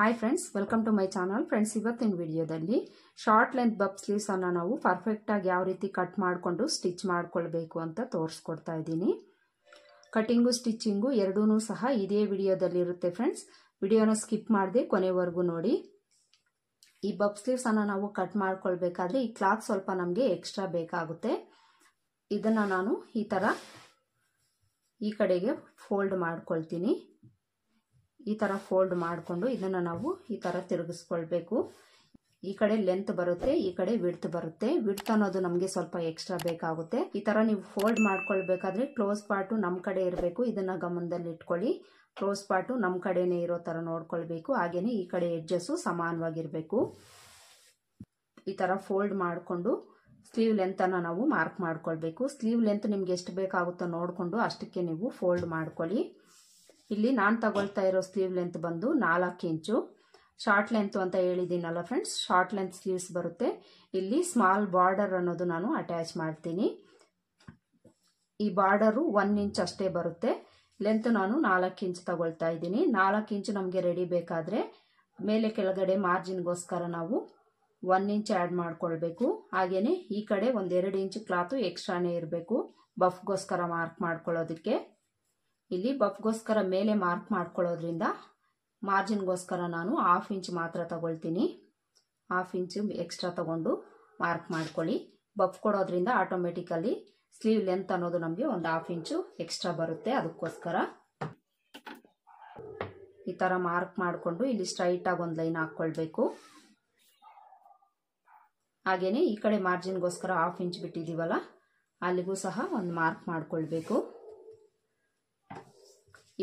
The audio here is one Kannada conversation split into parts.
Hi friends, welcome to my channel. Friends, ಇವತ್ತಿನ ವಿಡಿಯೋದಲ್ಲಿ ಶಾರ್ಟ್ ಲೆಂತ್ ಬಬ್ ಸ್ಲೀವ್ಸ್ ಅನ್ನು ನಾವು ಪರ್ಫೆಕ್ಟ್ ಆಗಿ ಯಾವ ರೀತಿ ಕಟ್ ಮಾಡಿಕೊಂಡು ಸ್ಟಿಚ್ ಮಾಡ್ಕೊಳ್ಬೇಕು ಅಂತ ತೋರಿಸ್ಕೊಡ್ತಾ ಇದ್ದೀನಿ. ಕಟಿಂಗು ಸ್ಟಿಚಿಂಗು ಎರಡೂ ಸಹ ಇದೇ ವಿಡಿಯೋದಲ್ಲಿ ಇರುತ್ತೆ ಫ್ರೆಂಡ್ಸ್. ವಿಡಿಯೋನ ಸ್ಕಿಪ್ ಮಾಡದೆ ಕೊನೆವರೆಗೂ ನೋಡಿ. ಈ ಬಬ್ ಸ್ಲೀವ್ಸ್ ಅನ್ನು ನಾವು ಕಟ್ ಮಾಡ್ಕೊಳ್ಬೇಕಾದ್ರೆ ಈ ಕ್ಲಾತ್ ಸ್ವಲ್ಪ ನಮಗೆ ಎಕ್ಸ್ಟ್ರಾ ಬೇಕಾಗುತ್ತೆ. ಇದನ್ನ ನಾನು ಈ ತರ ಈ ಕಡೆಗೆ ಫೋಲ್ಡ್ ಮಾಡ್ಕೊಳ್ತೀನಿ. ಈ ತರ ಫೋಲ್ಡ್ ಮಾಡಿಕೊಂಡು ಇದನ್ನ ನಾವು ಈ ತರ ತಿರುಗಿಸ್ಕೊಳ್ಬೇಕು. ಈ ಕಡೆ ಲೆಂತ್ ಬರುತ್ತೆ, ಈ ಕಡೆ ವಿಡ್ತ್ ಬರುತ್ತೆ. ವಿಡ್ತ್ ಅನ್ನೋದು ನಮಗೆ ಸ್ವಲ್ಪ ಎಕ್ಸ್ಟ್ರಾ ಬೇಕಾಗುತ್ತೆ. ಈ ತರ ನೀವು ಫೋಲ್ಡ್ ಮಾಡ್ಕೊಳ್ಬೇಕಾದ್ರೆ ಕ್ಲೋಸ್ ಪಾರ್ಟ್ ನಮ್ಮ ಕಡೆ ಇರಬೇಕು. ಇದನ್ನ ಗಮನದಲ್ಲಿ ಇಟ್ಕೊಳ್ಳಿ. ಕ್ಲೋಸ್ ಪಾರ್ಟ್ ನಮ್ಮ ಕಡೆನೇ ಇರೋ ತರ ನೋಡ್ಕೊಳ್ಬೇಕು. ಹಾಗೇನೆ ಈ ಕಡೆ ಎಡ್ಜಸ್ ಸಮಾನವಾಗಿರ್ಬೇಕು. ಈ ತರ ಫೋಲ್ಡ್ ಮಾಡಿಕೊಂಡು ಸ್ಲೀವ್ ಲೆಂತ್ ಅನ್ನ ನಾವು ಮಾರ್ಕ್ ಮಾಡ್ಕೊಳ್ಬೇಕು. ಸ್ಲೀವ್ ಲೆಂತ್ ನಿಮ್ಗೆ ಎಷ್ಟು ಬೇಕಾಗುತ್ತೋ ನೋಡ್ಕೊಂಡು ಅಷ್ಟಕ್ಕೆ ನೀವು ಫೋಲ್ಡ್ ಮಾಡ್ಕೊಳ್ಳಿ. ಇಲ್ಲಿ ನಾನು ತಗೊಳ್ತಾ ಇರೋ ಸ್ಲೀವ್ ಲೆಂತ್ ಬಂದು 4 ಇಂಚು. ಶಾರ್ಟ್ ಲೆಂತ್ ಅಂತ ಹೇಳಿದ್ದೀನಲ್ಲ ಫ್ರೆಂಡ್ಸ್, ಶಾರ್ಟ್ ಲೆಂತ್ ಸ್ಲೀವ್ಸ್ ಬರುತ್ತೆ. ಇಲ್ಲಿ ಸ್ಮಾಲ್ ಬಾರ್ಡರ್ ಅನ್ನೋದು ನಾನು ಅಟ್ಯಾಚ್ ಮಾಡ್ತೀನಿ. ಈ ಬಾರ್ಡರು 1 ಇಂಚ್ ಅಷ್ಟೇ ಬರುತ್ತೆ. ಲೆಂತ್ ನಾನು 4 ಇಂಚ್ ತಗೊಳ್ತಾ ಇದ್ದೀನಿ. 4 ಇಂಚು ನಮಗೆ ರೆಡಿ ಬೇಕಾದ್ರೆ ಮೇಲೆ ಕೆಳಗಡೆ ಮಾರ್ಜಿನ್ಗೋಸ್ಕರ ನಾವು 1 ಇಂಚ್ ಆ್ಯಡ್ ಮಾಡ್ಕೊಳ್ಬೇಕು. ಹಾಗೇನೆ ಈ ಕಡೆ ಒಂದು 2 ಇಂಚ್ ಕ್ಲಾತು ಎಕ್ಸ್ಟ್ರಾನೇ ಇರಬೇಕು ಬಫ್ಗೋಸ್ಕರ ಮಾರ್ಕ್ ಮಾಡ್ಕೊಳ್ಳೋದಕ್ಕೆ. ಇಲ್ಲಿ ಬಫ್ಗೋಸ್ಕರ ಮೇಲೆ ಮಾರ್ಕ್ ಮಾಡ್ಕೊಳ್ಳೋದ್ರಿಂದ ಮಾರ್ಜಿನ್ಗೋಸ್ಕರ ನಾನು 1/2 ಇಂಚ್ ಮಾತ್ರ ತಗೊಳ್ತೀನಿ. 1/2 ಇಂಚು ಎಕ್ಸ್ಟ್ರಾ ತಗೊಂಡು ಮಾರ್ಕ್ ಮಾಡ್ಕೊಳ್ಳಿ. ಬಫ್ ಕೊಡೋದ್ರಿಂದ ಆಟೋಮೆಟಿಕಲಿ ಸ್ಲೀವ್ ಲೆಂತ್ ಅನ್ನೋದು ನಮಗೆ ಒಂದು 1/2 ಇಂಚು ಎಕ್ಸ್ಟ್ರಾ ಬರುತ್ತೆ. ಅದಕ್ಕೋಸ್ಕರ ಈ ತರ ಮಾರ್ಕ್ ಮಾಡಿಕೊಂಡು ಇಲ್ಲಿ ಸ್ಟ್ರೈಟ್ ಆಗಿ ಒಂದು ಲೈನ್ ಹಾಕೊಳ್ಬೇಕು. ಹಾಗೇನೆ ಈ ಕಡೆ ಮಾರ್ಜಿನ್ಗೋಸ್ಕರ 1/2 ಇಂಚ್ ಬಿಟ್ಟಿದೀವಲ್ಲ, ಅಲ್ಲಿಗೂ ಸಹ ಒಂದು ಮಾರ್ಕ್ ಮಾಡ್ಕೊಳ್ಬೇಕು.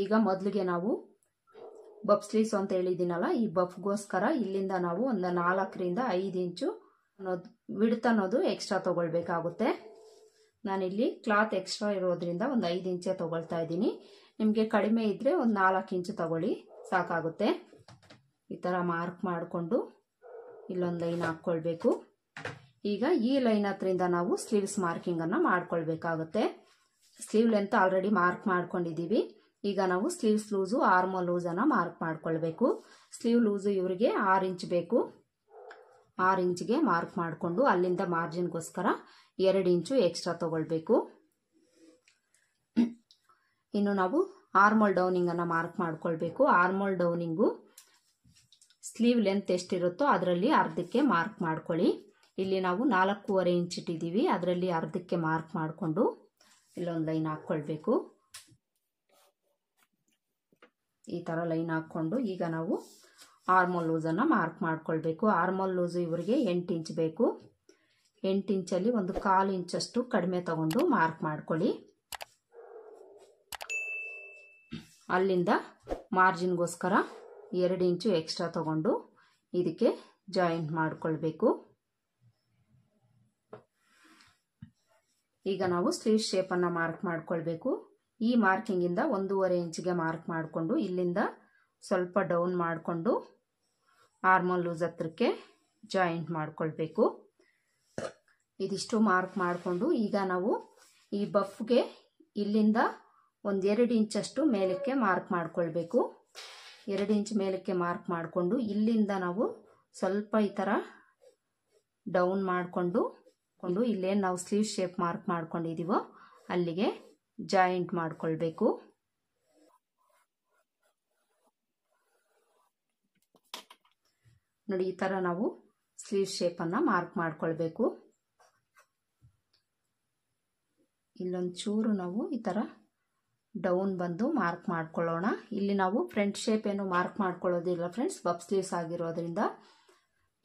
ಈಗ ಮೊದಲಿಗೆ ನಾವು ಬಫ್ ಸ್ಲೀವ್ಸ್ ಅಂತ ಹೇಳಿದ್ದೀನಲ್ಲ, ಈ ಬಫ್ಗೋಸ್ಕರ ಇಲ್ಲಿಂದ ನಾವು ಒಂದು 4 ರಿಂದ 5 ಇಂಚು ವಿಡ್ತ್ ಅನ್ನೋದು ಎಕ್ಸ್ಟ್ರಾ ತಗೊಳ್ಬೇಕಾಗುತ್ತೆ. ನಾನಿಲ್ಲಿ ಕ್ಲಾತ್ ಎಕ್ಸ್ಟ್ರಾ ಇರೋದ್ರಿಂದ ಒಂದು 5 ಇಂಚೇ ತಗೊಳ್ತಾ ಇದ್ದೀನಿ. ನಿಮಗೆ ಕಡಿಮೆ ಇದ್ರೆ ಒಂದು 4 ಇಂಚು ತಗೊಳ್ಳಿ, ಸಾಕಾಗುತ್ತೆ. ಈ ತರ ಮಾರ್ಕ್ ಮಾಡಿಕೊಂಡು ಇಲ್ಲೊಂದು ಲೈನ್ ಹಾಕೊಳ್ಬೇಕು. ಈಗ ಈ ಲೈನ್ ಹತ್ರಿಂದ ನಾವು ಸ್ಲೀವ್ಸ್ ಮಾರ್ಕಿಂಗ್ ಅನ್ನ ಮಾಡ್ಕೊಳ್ಬೇಕಾಗುತ್ತೆ. ಸ್ಲೀವ್ ಲೆಂತ್ ಆಲ್ರೆಡಿ ಮಾರ್ಕ್ ಮಾಡ್ಕೊಂಡಿದೀವಿ. ಈಗ ನಾವು ಸ್ಲೀವ್ಸ್ ಲೂಸು, ಆರ್ಮೋಲ್ ಲೂಸ್ ಅನ್ನ ಮಾರ್ಕ್ ಮಾಡ್ಕೊಳ್ಬೇಕು. ಸ್ಲೀವ್ ಲೂಸು ಇವರಿಗೆ 6 ಇಂಚ್ ಬೇಕು. 6 ಇಂಚ್ಗೆ ಮಾರ್ಕ್ ಮಾಡಿಕೊಂಡು ಅಲ್ಲಿಂದ ಮಾರ್ಜಿನ್ಗೋಸ್ಕರ 2 ಇಂಚು ಎಕ್ಸ್ಟ್ರಾ ತಗೊಳ್ಬೇಕು. ಇನ್ನು ನಾವು ಆರ್ಮೋಲ್ ಡೌನಿಂಗ್ ಅನ್ನ ಮಾರ್ಕ್ ಮಾಡ್ಕೊಳ್ಬೇಕು. ಆರ್ಮೋಲ್ ಡೌನಿಂಗು ಸ್ಲೀವ್ ಲೆಂತ್ ಎಷ್ಟಿರುತ್ತೋ ಅದರಲ್ಲಿ ಅರ್ಧಕ್ಕೆ ಮಾರ್ಕ್ ಮಾಡ್ಕೊಳ್ಳಿ. ಇಲ್ಲಿ ನಾವು 4.5 ಇಂಚ್ ಇಟ್ಟಿದ್ದೀವಿ, ಅದರಲ್ಲಿ ಅರ್ಧಕ್ಕೆ ಮಾರ್ಕ್ ಮಾಡಿಕೊಂಡು ಇಲ್ಲೊಂದು ಲೈನ್ ಹಾಕ್ಕೊಳ್ಬೇಕು. ಈ ತರ ಲೈನ್ ಹಾಕೊಂಡು ಈಗ ನಾವು ಆರ್ಮೋಲ್ ಲೂಸ್ ಅನ್ನ ಮಾರ್ಕ್ ಮಾಡ್ಕೊಳ್ಬೇಕು. ಆರ್ಮೋಲ್ ಲೂಸ್ ಇವರಿಗೆ 8 ಇಂಚ್ ಬೇಕು. 8 ಇಂಚಲ್ಲಿ ಒಂದು 1/4 ಇಂಚಷ್ಟು ಕಡಿಮೆ ತಗೊಂಡು ಮಾರ್ಕ್ ಮಾಡ್ಕೊಳ್ಳಿ. ಅಲ್ಲಿಂದ ಮಾರ್ಜಿನ್ಗೋಸ್ಕರ 2 ಇಂಚು ಎಕ್ಸ್ಟ್ರಾ ತಗೊಂಡು ಇದಕ್ಕೆ ಜಾಯಿಂಟ್ ಮಾಡ್ಕೊಳ್ಬೇಕು. ಈಗ ನಾವು ಸ್ಲೀವ್ ಶೇಪ್ ಅನ್ನ ಮಾರ್ಕ್ ಮಾಡ್ಕೊಳ್ಬೇಕು. ಈ ಮಾರ್ಕಿಂಗ್ ಇಂದ 1.5 ಇಂಚ್ಗೆ ಮಾರ್ಕ್ ಮಾಡಿಕೊಂಡು ಇಲ್ಲಿಂದ ಸ್ವಲ್ಪ ಡೌನ್ ಮಾಡಿಕೊಂಡು ಆರ್ಮೋಲ್ ಲೂಸ್ ಹತ್ರಕ್ಕೆ ಜಾಯಿಂಟ್ ಮಾಡ್ಕೊಳ್ಬೇಕು. ಇದಿಷ್ಟು ಮಾರ್ಕ್ ಮಾಡಿಕೊಂಡು ಈಗ ನಾವು ಈ ಬಫ್ಗೆ ಇಲ್ಲಿಂದ ಒಂದು 2 ಇಂಚಷ್ಟು ಮೇಲಕ್ಕೆ ಮಾರ್ಕ್ ಮಾಡ್ಕೊಳ್ಬೇಕು. 2 ಇಂಚ್ ಮೇಲಕ್ಕೆ ಮಾರ್ಕ್ ಮಾಡಿಕೊಂಡು ಇಲ್ಲಿಂದ ನಾವು ಸ್ವಲ್ಪ ಈ ತರ ಡೌನ್ ಮಾಡಿಕೊಂಡು ಇಲ್ಲೇನು ನಾವು ಸ್ಲೀವ್ ಶೇಪ್ ಮಾರ್ಕ್ ಮಾಡ್ಕೊಂಡಿದೀವೋ ಅಲ್ಲಿಗೆ ಜಾಯಿಂಟ್ ಮಾಡ್ಕೊಳ್ಬೇಕು. ನೋಡಿ, ಈ ತರ ನಾವು ಸ್ಲೀವ್ ಶೇಪ್ ಅನ್ನ ಮಾರ್ಕ್ ಮಾಡ್ಕೊಳ್ಬೇಕು. ಇಲ್ಲೊಂದು ಚೂರು ನಾವು ಈ ತರ ಡೌನ್ ಬಂದು ಮಾರ್ಕ್ ಮಾಡ್ಕೊಳ್ಳೋಣ. ಇಲ್ಲಿ ನಾವು ಫ್ರಂಟ್ ಶೇಪ್ ಏನು ಮಾರ್ಕ್ ಮಾಡ್ಕೊಳ್ಳೋದಿಲ್ಲ ಫ್ರೆಂಡ್ಸ್. ಬಬ್ ಸ್ಲೀವ್ಸ್ ಆಗಿರೋದ್ರಿಂದ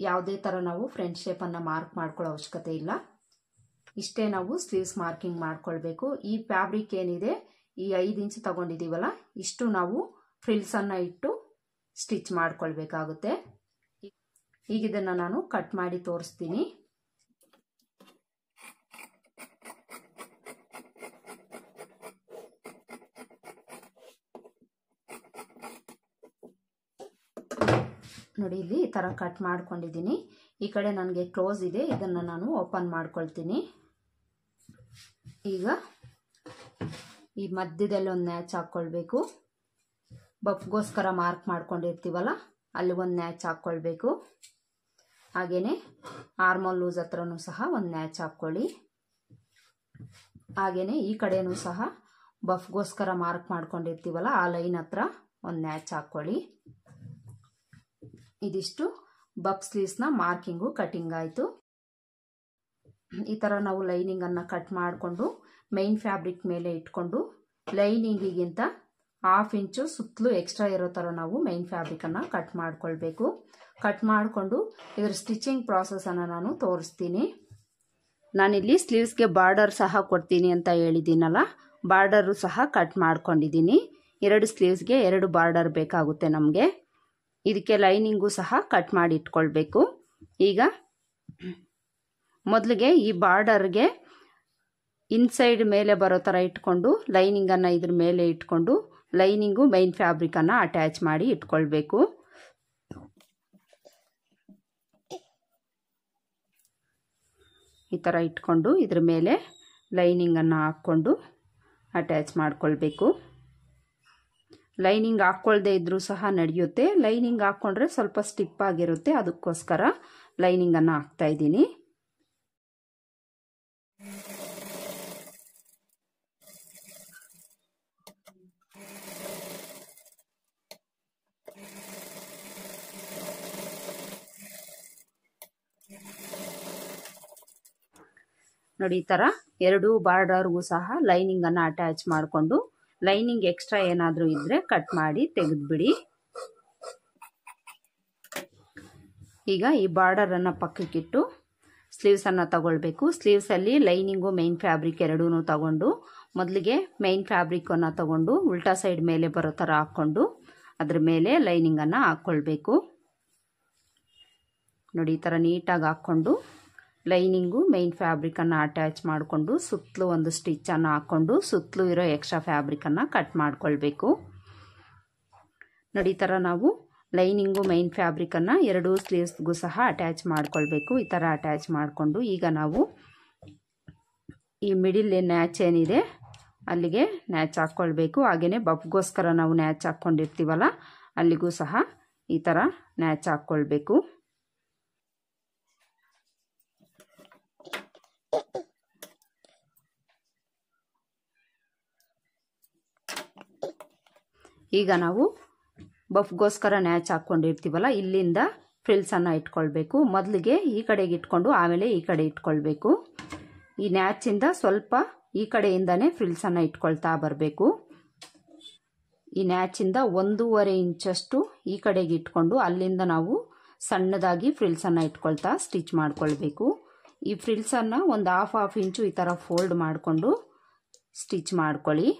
ಯಾವುದೇ ತರ ನಾವು ಫ್ರಂಟ್ ಶೇಪ್ ಅನ್ನ ಮಾರ್ಕ್ ಮಾಡ್ಕೊಳ್ಳೋ ಅವಶ್ಯಕತೆ ಇಲ್ಲ. ಇಷ್ಟೇ ನಾವು ಸ್ಲೀವ್ಸ್ ಮಾರ್ಕಿಂಗ್ ಮಾಡ್ಕೊಳ್ಬೇಕು. ಈ ಫ್ಯಾಬ್ರಿಕ್ ಏನಿದೆ, ಈ 5 ಇಂಚ್ ತಗೊಂಡಿದೀವಲ್ಲ, ಇಷ್ಟು ನಾವು ಫ್ರಿಲ್ಸ್ ಅನ್ನ ಇಟ್ಟು ಸ್ಟಿಚ್ ಮಾಡ್ಕೊಳ್ಬೇಕಾಗುತ್ತೆ. ಈಗ ಇದನ್ನ ನಾನು ಕಟ್ ಮಾಡಿ ತೋರಿಸ್ತೀನಿ. ನೋಡಿ, ಇಲ್ಲಿ ಈ ತರ ಕಟ್ ಮಾಡ್ಕೊಂಡಿದ್ದೀನಿ. ಈ ಕಡೆ ನನಗೆ ಕ್ಲೋಸ್ ಇದೆ, ಇದನ್ನ ನಾನು ಓಪನ್ ಮಾಡ್ಕೊಳ್ತೀನಿ. ಈಗ ಈ ಮಧ್ಯದಲ್ಲಿ ಒಂದು ನ್ಯಾಚ್ ಹಾಕೊಳ್ಬೇಕು. ಬಫ್ಗೋಸ್ಕರ ಮಾರ್ಕ್ ಮಾಡ್ಕೊಂಡಿರ್ತೀವಲ್ಲ, ಅಲ್ಲಿ ಒಂದು ನ್ಯಾಚ್ ಹಾಕ್ಕೊಳ್ಬೇಕು. ಹಾಗೆಯೇ ಆರ್ಮೋಲ್ ಲೂಸ್ ಹತ್ರನೂ ಸಹ ಒಂದು ನ್ಯಾಚ್ ಹಾಕ್ಕೊಳ್ಳಿ. ಹಾಗೆಯೇ ಈ ಕಡೆನೂ ಸಹ ಬಫ್ಗೋಸ್ಕರ ಮಾರ್ಕ್ ಮಾಡ್ಕೊಂಡಿರ್ತೀವಲ್ಲ ಆ ಲೈನ್ ಹತ್ರ ಒಂದು ನ್ಯಾಚ್ ಹಾಕ್ಕೊಳ್ಳಿ. ಇದಿಷ್ಟು ಬಫ್ ಸ್ಲೀವ್ಸ್ನ ಮಾರ್ಕಿಂಗು ಕಟಿಂಗ್ ಆಯಿತು. ಈ ಥರ ನಾವು ಲೈನಿಂಗನ್ನು ಕಟ್ ಮಾಡಿಕೊಂಡು ಮೈನ್ ಫ್ಯಾಬ್ರಿಕ್ ಮೇಲೆ ಇಟ್ಕೊಂಡು ಲೈನಿಂಗಿಗಿಂತ 1/2 ಇಂಚು ಸುತ್ತಲೂ ಎಕ್ಸ್ಟ್ರಾ ಇರೋ ಥರ ನಾವು ಮೈನ್ ಫ್ಯಾಬ್ರಿಕನ್ನು ಕಟ್ ಮಾಡ್ಕೊಳ್ಬೇಕು. ಕಟ್ ಮಾಡಿಕೊಂಡು ಇದರ ಸ್ಟಿಚಿಂಗ್ ಪ್ರಾಸೆಸನ್ನು ನಾನು ತೋರಿಸ್ತೀನಿ. ನಾನಿಲ್ಲಿ ಸ್ಲೀವ್ಸ್ಗೆ ಬಾರ್ಡರ್ ಸಹ ಕೊಡ್ತೀನಿ ಅಂತ ಹೇಳಿದ್ದೀನಲ್ಲ, ಬಾರ್ಡರು ಸಹ ಕಟ್ ಮಾಡ್ಕೊಂಡಿದ್ದೀನಿ. 2 ಸ್ಲೀವ್ಸ್ಗೆ 2 ಬಾರ್ಡರ್ ಬೇಕಾಗುತ್ತೆ ನಮಗೆ. ಇದಕ್ಕೆ ಲೈನಿಂಗು ಸಹ ಕಟ್ ಮಾಡಿ ಇಟ್ಕೊಳ್ಬೇಕು. ಈಗ ಮೊದಲಿಗೆ ಈ ಬಾರ್ಡರ್ಗೆ ಇನ್ಸೈಡ್ ಮೇಲೆ ಬರೋ ಥರ ಇಟ್ಕೊಂಡು ಲೈನಿಂಗನ್ನು ಇದ್ರ ಮೇಲೆ ಇಟ್ಕೊಂಡು ಲೈನಿಂಗು ಮೈನ್ ಫ್ಯಾಬ್ರಿಕನ್ನು ಅಟ್ಯಾಚ್ ಮಾಡಿ ಇಟ್ಕೊಳ್ಬೇಕು. ಈ ಥರ ಇಟ್ಕೊಂಡು ಇದ್ರ ಮೇಲೆ ಲೈನಿಂಗನ್ನು ಹಾಕ್ಕೊಂಡು ಅಟ್ಯಾಚ್ ಮಾಡ್ಕೊಳ್ಬೇಕು. ಲೈನಿಂಗ್ ಹಾಕ್ಕೊಳ್ದೇ ಇದ್ರೂ ಸಹ ನಡೆಯುತ್ತೆ. ಲೈನಿಂಗ್ ಹಾಕ್ಕೊಂಡ್ರೆ ಸ್ವಲ್ಪ ಸ್ಟಿಪ್ ಆಗಿರುತ್ತೆ, ಅದಕ್ಕೋಸ್ಕರ ಲೈನಿಂಗನ್ನು ಹಾಕ್ತಾ ಇದ್ದೀನಿ. ನೋಡಿ, ಈ ಥರ 2 ಬಾರ್ಡರ್ಗೂ ಸಹ ಲೈನಿಂಗನ್ನು ಅಟ್ಯಾಚ್ ಮಾಡಿಕೊಂಡು ಲೈನಿಂಗ್ ಎಕ್ಸ್ಟ್ರಾ ಏನಾದರೂ ಇದ್ದರೆ ಕಟ್ ಮಾಡಿ ತೆಗೆದುಬಿಡಿ. ಈಗ ಈ ಬಾರ್ಡರನ್ನು ಪಕ್ಕಕ್ಕಿಟ್ಟು ಸ್ಲೀವ್ಸನ್ನು ತಗೊಳ್ಬೇಕು. ಸ್ಲೀವ್ಸಲ್ಲಿ ಲೈನಿಂಗು ಮೈನ್ ಫ್ಯಾಬ್ರಿಕ್ ಎರಡೂ ತಗೊಂಡು ಮೊದಲಿಗೆ ಮೈನ್ ಫ್ಯಾಬ್ರಿಕನ್ನು ತಗೊಂಡು ಉಲ್ಟಾ ಸೈಡ್ ಮೇಲೆ ಬರೋ ಥರ ಹಾಕ್ಕೊಂಡು ಅದ್ರ ಮೇಲೆ ಲೈನಿಂಗನ್ನು ಹಾಕ್ಕೊಳ್ಬೇಕು. ನೋಡಿ, ಈ ಥರ ನೀಟಾಗಿ ಹಾಕ್ಕೊಂಡು ಲೈನಿಂಗು ಮೈನ್ ಫ್ಯಾಬ್ರಿಕನ್ನು ಅಟ್ಯಾಚ್ ಮಾಡಿಕೊಂಡು ಸುತ್ತಲೂ ಒಂದು ಸ್ಟಿಚ್ಚನ್ನು ಹಾಕ್ಕೊಂಡು ಸುತ್ತಲೂ ಇರೋ ಎಕ್ಸ್ಟ್ರಾ ಫ್ಯಾಬ್ರಿಕನ್ನು ಕಟ್ ಮಾಡ್ಕೊಳ್ಬೇಕು. ನೋಡಿ, ಈ ಥರ ನಾವು ಲೈನಿಂಗು ಮೈನ್ ಫ್ಯಾಬ್ರಿಕನ್ನು 2 ಸ್ಲೀವ್ಸ್ಗೂ ಸಹ ಅಟ್ಯಾಚ್ ಮಾಡ್ಕೊಳ್ಬೇಕು. ಈ ಥರ ಅಟ್ಯಾಚ್ ಮಾಡಿಕೊಂಡು ಈಗ ನಾವು ಈ ಮಿಡಿಲ್ ನ್ಯಾಚ್ ಏನಿದೆ ಅಲ್ಲಿಗೆ ನ್ಯಾಚ್ ಹಾಕ್ಕೊಳ್ಬೇಕು. ಹಾಗೆಯೇ ಬಫ್ಗೋಸ್ಕರ ನಾವು ನ್ಯಾಚ್ ಹಾಕ್ಕೊಂಡಿರ್ತೀವಲ್ಲ ಅಲ್ಲಿಗೂ ಸಹ ಈ ಥರ ನ್ಯಾಚ್ ಹಾಕ್ಕೊಳ್ಬೇಕು. ಈಗ ನಾವು ಬಫ್ಗೋಸ್ಕರ ನ್ಯಾಚ್ ಹಾಕ್ಕೊಂಡಿರ್ತೀವಲ್ಲ ಇಲ್ಲಿಂದ ಫ್ರಿಲ್ಸನ್ನು ಇಟ್ಕೊಳ್ಬೇಕು. ಮೊದಲಿಗೆ ಈ ಕಡೆಗೆ ಇಟ್ಕೊಂಡು ಆಮೇಲೆ ಈ ಕಡೆ ಇಟ್ಕೊಳ್ಬೇಕು. ಈ ನ್ಯಾಚಿಂದ ಸ್ವಲ್ಪ ಈ ಕಡೆಯಿಂದನೇ ಫ್ರಿಲ್ಸನ್ನು ಇಟ್ಕೊಳ್ತಾ ಬರಬೇಕು. ಈ ನ್ಯಾಚಿಂದ 1.5 ಇಂಚಷ್ಟು ಈ ಕಡೆಗೆ ಇಟ್ಕೊಂಡು ಅಲ್ಲಿಂದ ನಾವು ಸಣ್ಣದಾಗಿ ಫ್ರಿಲ್ಸನ್ನು ಇಟ್ಕೊಳ್ತಾ ಸ್ಟಿಚ್ ಮಾಡ್ಕೊಳ್ಬೇಕು. ಈ ಫ್ರಿಲ್ಸನ್ನು ಒಂದು ಹಾಫ್ ಇಂಚು ಈ ಥರ ಫೋಲ್ಡ್ ಮಾಡಿಕೊಂಡು ಸ್ಟಿಚ್ ಮಾಡ್ಕೊಳ್ಳಿ.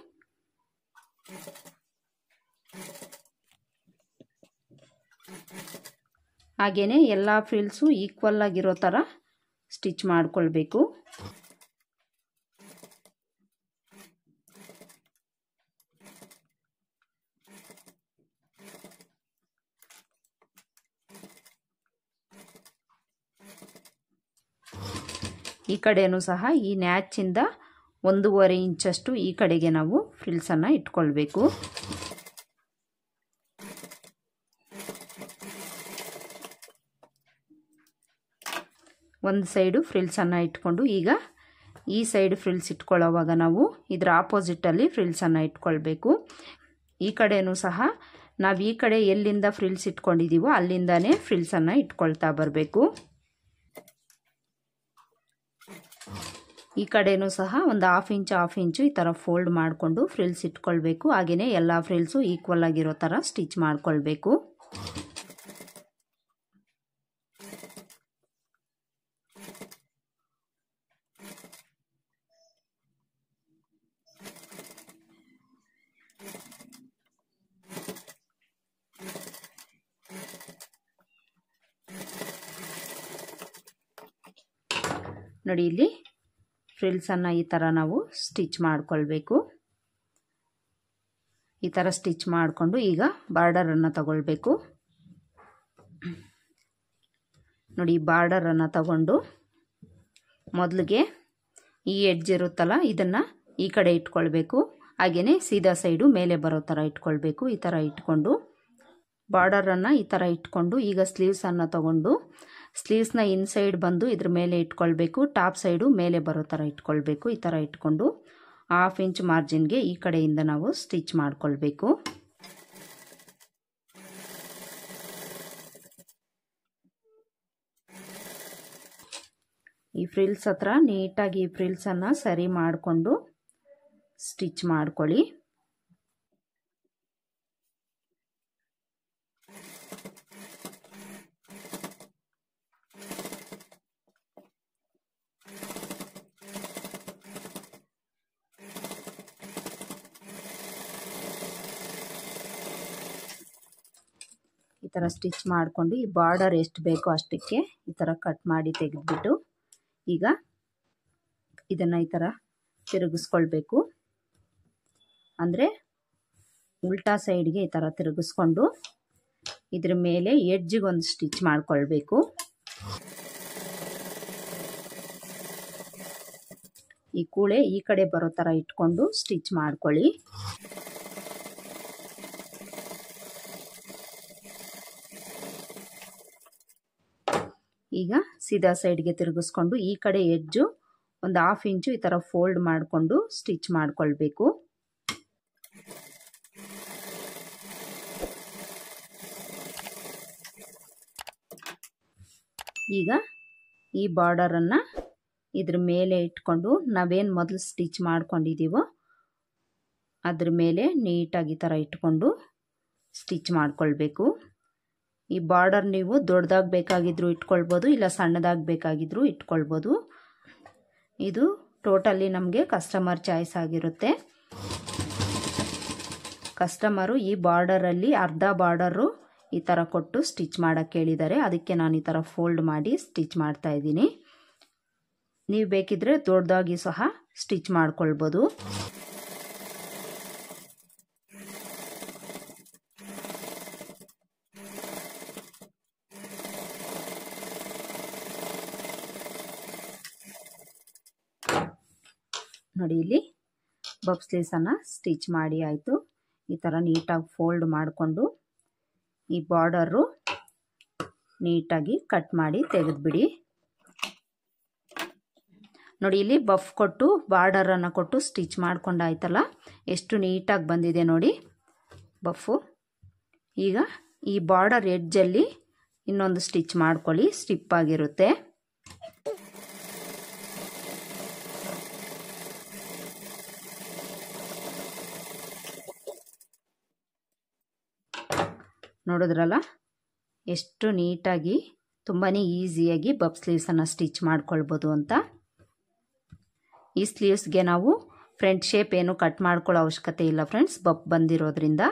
ಹಾಗೆಯೇ ಎಲ್ಲ ಫ್ರಿಲ್ಸು ಈಕ್ವಲ್ ಆಗಿರೋ ಥರ ಸ್ಟಿಚ್ ಮಾಡ್ಕೊಳ್ಬೇಕು. ಈ ಕಡೆನೂ ಸಹ ಈ ನ್ಯಾಚಿಂದ 1.5 ಇಂಚಷ್ಟು ಈ ಕಡೆಗೆ ನಾವು ಫ್ರಿಲ್ಸನ್ನು ಇಟ್ಕೊಳ್ಬೇಕು. ಒಂದು ಸೈಡು ಫ್ರಿಲ್ಸನ್ನು ಇಟ್ಕೊಂಡು ಈಗ ಈ ಸೈಡ್ ಫ್ರಿಲ್ಸ್ ಇಟ್ಕೊಳ್ಳೋವಾಗ ನಾವು ಇದರ ಆಪೋಸಿಟಲ್ಲಿ ಫ್ರಿಲ್ಸನ್ನು ಇಟ್ಕೊಳ್ಬೇಕು. ಈ ಕಡೆನೂ ಸಹ ನಾವು ಈ ಕಡೆ ಎಲ್ಲಿಂದ ಫ್ರಿಲ್ಸ್ ಇಟ್ಕೊಂಡಿದ್ದೀವೋ ಅಲ್ಲಿಂದನೇ ಫ್ರಿಲ್ಸನ್ನು ಇಟ್ಕೊಳ್ತಾ ಬರಬೇಕು. ಈ ಕಡೆನೂ ಸಹ ಒಂದು ಹಾಫ್ ಇಂಚು ಈ ಥರ ಫೋಲ್ಡ್ ಮಾಡಿಕೊಂಡು ಫ್ರಿಲ್ಸ್ ಇಟ್ಕೊಳ್ಬೇಕು. ಹಾಗೆಯೇ ಎಲ್ಲ ಫ್ರಿಲ್ಸು ಈಕ್ವಲ್ ಆಗಿರೋ ಥರ ಸ್ಟಿಚ್ ಮಾಡ್ಕೊಳ್ಬೇಕು. ನೋಡಿ, ಇಲ್ಲಿ ಫ್ರಿಲ್ಸನ್ನು ಈ ಥರ ನಾವು ಸ್ಟಿಚ್ ಮಾಡ್ಕೊಳ್ಬೇಕು. ಈ ಥರ ಸ್ಟಿಚ್ ಮಾಡಿಕೊಂಡು ಈಗ ಬಾರ್ಡರನ್ನು ತಗೊಳ್ಬೇಕು. ನೋಡಿ, ಬಾರ್ಡರನ್ನು ತಗೊಂಡು ಮೊದಲಿಗೆ ಈ ಎಡ್ಜ್ ಇರುತ್ತಲ್ಲ ಇದನ್ನು ಈ ಕಡೆ ಇಟ್ಕೊಳ್ಬೇಕು. ಹಾಗೆಯೇ ಸೀದಾ ಸೈಡು ಮೇಲೆ ಬರೋ ಥರ ಇಟ್ಕೊಳ್ಬೇಕು. ಈ ಥರ ಇಟ್ಕೊಂಡು ಬಾರ್ಡರನ್ನು ಈ ಥರ ಇಟ್ಕೊಂಡು ಈಗ ಸ್ಲೀವ್ಸನ್ನು ತಗೊಂಡು ಸ್ಲೀವ್ಸ್ನ ಇನ್ಸೈಡ್ ಬಂದು ಇದ್ರ ಮೇಲೆ ಇಟ್ಕೊಳ್ಬೇಕು, ಟಾಪ್ ಸೈಡು ಮೇಲೆ ಬರೋ ಥರ ಇಟ್ಕೊಳ್ಬೇಕು. ಈ ಥರ ಇಟ್ಕೊಂಡು 1/2 ಇಂಚ್ ಮಾರ್ಜಿನ್ಗೆ ಈ ಕಡೆಯಿಂದ ನಾವು ಸ್ಟಿಚ್ ಮಾಡ್ಕೊಳ್ಬೇಕು. ಈ ಫ್ರಿಲ್ಸ್ ಹತ್ರ ನೀಟಾಗಿ ಈ ಫ್ರಿಲ್ಸನ್ನು ಸರಿ ಮಾಡಿಕೊಂಡು ಸ್ಟಿಚ್ ಮಾಡ್ಕೊಳ್ಳಿ. ಈ ಥರ ಸ್ಟಿಚ್ ಮಾಡಿಕೊಂಡು ಈ ಬಾರ್ಡರ್ ಎಷ್ಟು ಬೇಕೋ ಅಷ್ಟಕ್ಕೆ ಈ ಥರ ಕಟ್ ಮಾಡಿ ತೆಗೆದುಬಿಟ್ಟು ಈಗ ಇದನ್ನು ಈ ಥರ ತಿರುಗಿಸ್ಕೊಳ್ಬೇಕು. ಅಂದರೆ ಉಲ್ಟಾ ಸೈಡ್ಗೆ ಈ ಥರ ತಿರುಗಿಸ್ಕೊಂಡು ಇದ್ರ ಮೇಲೆ ಎಡ್ಜಿಗೆ ಒಂದು ಸ್ಟಿಚ್ ಮಾಡ್ಕೊಳ್ಬೇಕು. ಈ ಕೂಳೆ ಈ ಕಡೆ ಬರೋ ಥರ ಇಟ್ಕೊಂಡು ಸ್ಟಿಚ್ ಮಾಡ್ಕೊಳ್ಳಿ. ಈಗ ಸೀದಾ ಸೈಡ್ಗೆ ತಿರುಗಿಸ್ಕೊಂಡು ಈ ಕಡೆ ಎಡ್ಜು ಒಂದು 1/2 ಇಂಚು ಈ ಥರ ಫೋಲ್ಡ್ ಮಾಡಿಕೊಂಡು ಸ್ಟಿಚ್ ಮಾಡ್ಕೊಳ್ಬೇಕು. ಈಗ ಈ ಬಾರ್ಡರನ್ನು ಇದ್ರ ಮೇಲೆ ಇಟ್ಕೊಂಡು ನಾವೇನು ಮೊದಲು ಸ್ಟಿಚ್ ಮಾಡ್ಕೊಂಡಿದ್ದೀವೋ ಅದ್ರ ಮೇಲೆ ನೀಟಾಗಿ ಈ ಥರ ಇಟ್ಕೊಂಡು ಸ್ಟಿಚ್ ಮಾಡ್ಕೊಳ್ಬೇಕು. ಈ ಬಾರ್ಡರ್ ನೀವು ದೊಡ್ಡದಾಗಿ ಬೇಕಾಗಿದ್ರೂ ಇಟ್ಕೊಳ್ಬೋದು, ಇಲ್ಲ ಸಣ್ಣದಾಗಿ ಬೇಕಾಗಿದ್ರೂ ಇಟ್ಕೊಳ್ಬೋದು. ಇದು ಟೋಟಲಿ ನಮಗೆ ಕಸ್ಟಮರ್ ಚಾಯ್ಸ್ ಆಗಿರುತ್ತೆ. ಕಸ್ಟಮರು ಈ ಬಾರ್ಡರಲ್ಲಿ ಅರ್ಧ ಬಾರ್ಡರು ಈ ಥರ ಕೊಟ್ಟು ಸ್ಟಿಚ್ ಮಾಡೋಕ್ಕೆ ಹೇಳಿದ್ದಾರೆ, ಅದಕ್ಕೆ ನಾನು ಈ ಥರ ಫೋಲ್ಡ್ ಮಾಡಿ ಸ್ಟಿಚ್ ಮಾಡ್ತಾ ಇದ್ದೀನಿ. ನೀವು ಬೇಕಿದ್ರೆ ದೊಡ್ಡದಾಗಿ ಸಹ ಸ್ಟಿಚ್ ಮಾಡ್ಕೊಳ್ಬೋದು. ನೋಡಿ ಇಲ್ಲಿ ಬಫ್ ಸ್ಲೀವ್ಸನ್ನು ಸ್ಟಿಚ್ ಮಾಡಿ ಆಯಿತು. ಈ ಥರ ನೀಟಾಗಿ ಫೋಲ್ಡ್ ಮಾಡಿಕೊಂಡು ಈ ಬಾರ್ಡರು ನೀಟಾಗಿ ಕಟ್ ಮಾಡಿ ತೆಗೆದುಬಿಡಿ. ನೋಡಿ ಇಲ್ಲಿ ಬಫ್ ಕೊಟ್ಟು ಬಾರ್ಡರನ್ನು ಕೊಟ್ಟು ಸ್ಟಿಚ್ ಮಾಡ್ಕೊಂಡಾಯ್ತಲ್ಲ, ಎಷ್ಟು ನೀಟಾಗಿ ಬಂದಿದೆ ನೋಡಿ ಬಫು. ಈಗ ಈ ಬಾರ್ಡರ್ ಎಡ್ಜಲ್ಲಿ ಇನ್ನೊಂದು ಸ್ಟಿಚ್ ಮಾಡ್ಕೊಳ್ಳಿ, ಸ್ಟಿಪ್ ಆಗಿರುತ್ತೆ. ನೋಡಿದ್ರಲ್ಲ ಎಷ್ಟು ನೀಟಾಗಿ ತುಂಬಾ ಈಸಿಯಾಗಿ ಬಫ್ ಸ್ಲೀವ್ಸನ್ನು ಸ್ಟಿಚ್ ಮಾಡ್ಕೊಳ್ಬೋದು ಅಂತ. ಈ ಸ್ಲೀವ್ಸ್ಗೆ ನಾವು ಫ್ರಂಟ್ ಶೇಪ್ ಏನು ಕಟ್ ಮಾಡ್ಕೊಳ್ಳೋ ಅವಶ್ಯಕತೆ ಇಲ್ಲ ಫ್ರೆಂಡ್ಸ್, ಬಫ್ ಬಂದಿರೋದ್ರಿಂದ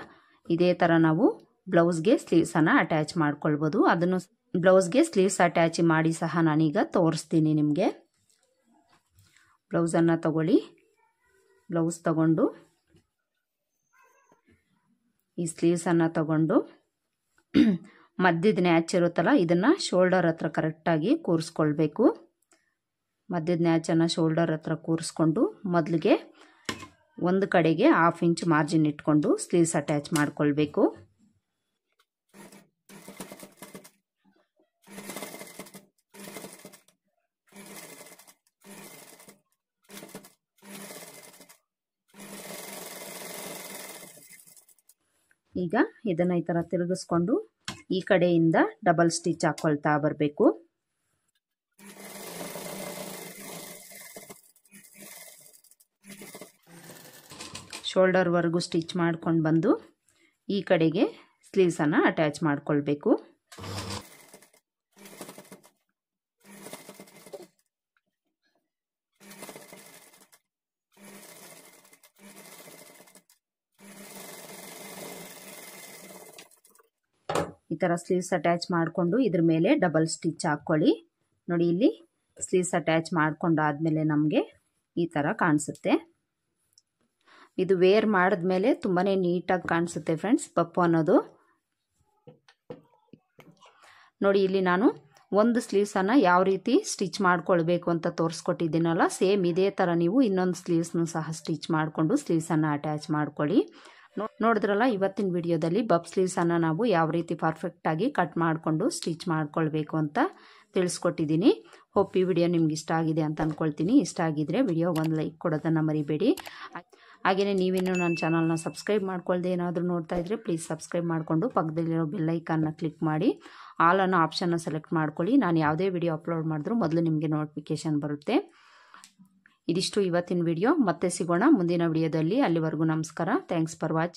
ಇದೇ ಥರ ನಾವು ಬ್ಲೌಸ್ಗೆ ಸ್ಲೀವ್ಸನ್ನು ಅಟ್ಯಾಚ್ ಮಾಡ್ಕೊಳ್ಬೋದು. ಅದನ್ನು ಬ್ಲೌಸ್ಗೆ ಸ್ಲೀವ್ಸ್ ಅಟ್ಯಾಚ್ ಮಾಡಿ ಸಹ ನಾನೀಗ ತೋರಿಸ್ತೀನಿ ನಿಮಗೆ. ಬ್ಲೌಸನ್ನು ತಗೊಳ್ಳಿ, ಬ್ಲೌಸ್ ತಗೊಂಡು ಈ ಸ್ಲೀವ್ಸನ್ನು ತಗೊಂಡು ಮಧ್ಯದ ನ್ಯಾಚ್ ಇರುತ್ತಲ್ಲ ಇದನ್ನು ಶೋಲ್ಡರ್ ಹತ್ರ ಕರೆಕ್ಟಾಗಿ ಕೂರಿಸ್ಕೊಳ್ಬೇಕು. ಮಧ್ಯದ ನ್ಯಾಚನ್ನು ಶೋಲ್ಡರ್ ಹತ್ರ ಕೂರಿಸ್ಕೊಂಡು ಮೊದಲಿಗೆ ಒಂದು ಕಡೆಗೆ 1/2 ಇಂಚ್ ಮಾರ್ಜಿನ್ ಇಟ್ಕೊಂಡು ಸ್ಲೀವ್ಸ್ ಅಟ್ಯಾಚ್ ಮಾಡ್ಕೊಳ್ಬೇಕು. ಈಗ ಇದನ್ನು ಈ ಥರ ತಿರುಗಿಸ್ಕೊಂಡು ಈ ಕಡೆಯಿಂದ ಡಬಲ್ ಸ್ಟಿಚ್ ಹಾಕ್ಕೊಳ್ತಾ ಬರಬೇಕು. ಶೋಲ್ಡರ್ವರೆಗೂ ಸ್ಟಿಚ್ ಮಾಡ್ಕೊಂಡು ಬಂದು ಈ ಕಡೆಗೆ ಸ್ಲೀವ್ಸನ್ನು ಅಟ್ಯಾಚ್ ಮಾಡ್ಕೊಳ್ಬೇಕು. ಈ ಥರ ಸ್ಲೀವ್ಸ್ ಅಟ್ಯಾಚ್ ಮಾಡಿಕೊಂಡು ಇದ್ರ ಮೇಲೆ ಡಬಲ್ ಸ್ಟಿಚ್ ಹಾಕ್ಕೊಳ್ಳಿ. ನೋಡಿ ಇಲ್ಲಿ ಸ್ಲೀವ್ಸ್ ಅಟ್ಯಾಚ್ ಮಾಡ್ಕೊಂಡಾದ್ಮೇಲೆ ನಮಗೆ ಈ ಥರ ಕಾಣಿಸುತ್ತೆ. ಇದು ವೇರ್ ಮಾಡಿದ್ಮೇಲೆ ತುಂಬಾ ನೀಟಾಗಿ ಕಾಣಿಸುತ್ತೆ ಫ್ರೆಂಡ್ಸ್ ಪಪ್ಪು ಅನ್ನೋದು. ನೋಡಿ ಇಲ್ಲಿ ನಾನು ಒಂದು ಸ್ಲೀವ್ಸನ್ನು ಯಾವ ರೀತಿ ಸ್ಟಿಚ್ ಮಾಡ್ಕೊಳ್ಬೇಕು ಅಂತ ತೋರಿಸ್ಕೊಟ್ಟಿದ್ದೀನಲ್ಲ, ಸೇಮ್ ಇದೇ ಥರ ನೀವು ಇನ್ನೊಂದು ಸ್ಲೀವ್ಸ್ನು ಸಹ ಸ್ಟಿಚ್ ಮಾಡಿಕೊಂಡು ಸ್ಲೀವ್ಸನ್ನು ಅಟ್ಯಾಚ್ ಮಾಡ್ಕೊಳ್ಳಿ. ನೋಡಿದ್ರಲ್ಲ, ಇವತ್ತಿನ ವಿಡಿಯೋದಲ್ಲಿ ಬಬ್ ಸ್ಲೀವ್ಸನ್ನು ನಾವು ಯಾವ ರೀತಿ ಪರ್ಫೆಕ್ಟಾಗಿ ಕಟ್ ಮಾಡಿಕೊಂಡು ಸ್ಟಿಚ್ ಮಾಡ್ಕೊಳ್ಬೇಕು ಅಂತ ತಿಳಿಸ್ಕೊಟ್ಟಿದ್ದೀನಿ. ಹೋಪ್ ಈ ವಿಡಿಯೋ ನಿಮ್ಗೆ ಇಷ್ಟ ಆಗಿದೆ ಅಂತ ಅಂದ್ಕೊಳ್ತೀನಿ. ಇಷ್ಟ ಆಗಿದ್ರೆ ವಿಡಿಯೋಗೆ ಒಂದು ಲೈಕ್ ಕೊಡೋದನ್ನು ಮರಿಬೇಡಿ. ಹಾಗೆಯೇ ನೀವಿನ್ನೂ ನನ್ನ ಚಾನಲ್ನ ಸಬ್ಸ್ಕ್ರೈಬ್ ಮಾಡ್ಕೊಳ್ದೆ ಏನಾದರೂ ನೋಡ್ತಾ ಇದ್ದರೆ ಪ್ಲೀಸ್ ಸಬ್ಸ್ಕ್ರೈಬ್ ಮಾಡಿಕೊಂಡು ಪಕ್ಕದಲ್ಲಿರೋ ಬೆಲ್ಲೈಕನ್ನ ಕ್ಲಿಕ್ ಮಾಡಿ ಆಲ್ ಅನ್ನೋ ಆಪ್ಷನ್ನ ಸೆಲೆಕ್ಟ್ ಮಾಡ್ಕೊಳ್ಳಿ. ನಾನು ಯಾವುದೇ ವಿಡಿಯೋ ಅಪ್ಲೋಡ್ ಮಾಡಿದ್ರೂ ಮೊದಲು ನಿಮಗೆ ನೋಟಿಫಿಕೇಷನ್ ಬರುತ್ತೆ. ಇದಿಷ್ಟು ಇವತ್ತಿನ ವಿಡಿಯೋ. ಮತ್ತೆ ಸಿಗೋಣ ಮುಂದಿನ ವಿಡಿಯೋದಲ್ಲಿ. ಅಲ್ಲಿವರೆಗೂ ನಮಸ್ಕಾರ. Thanks for watching.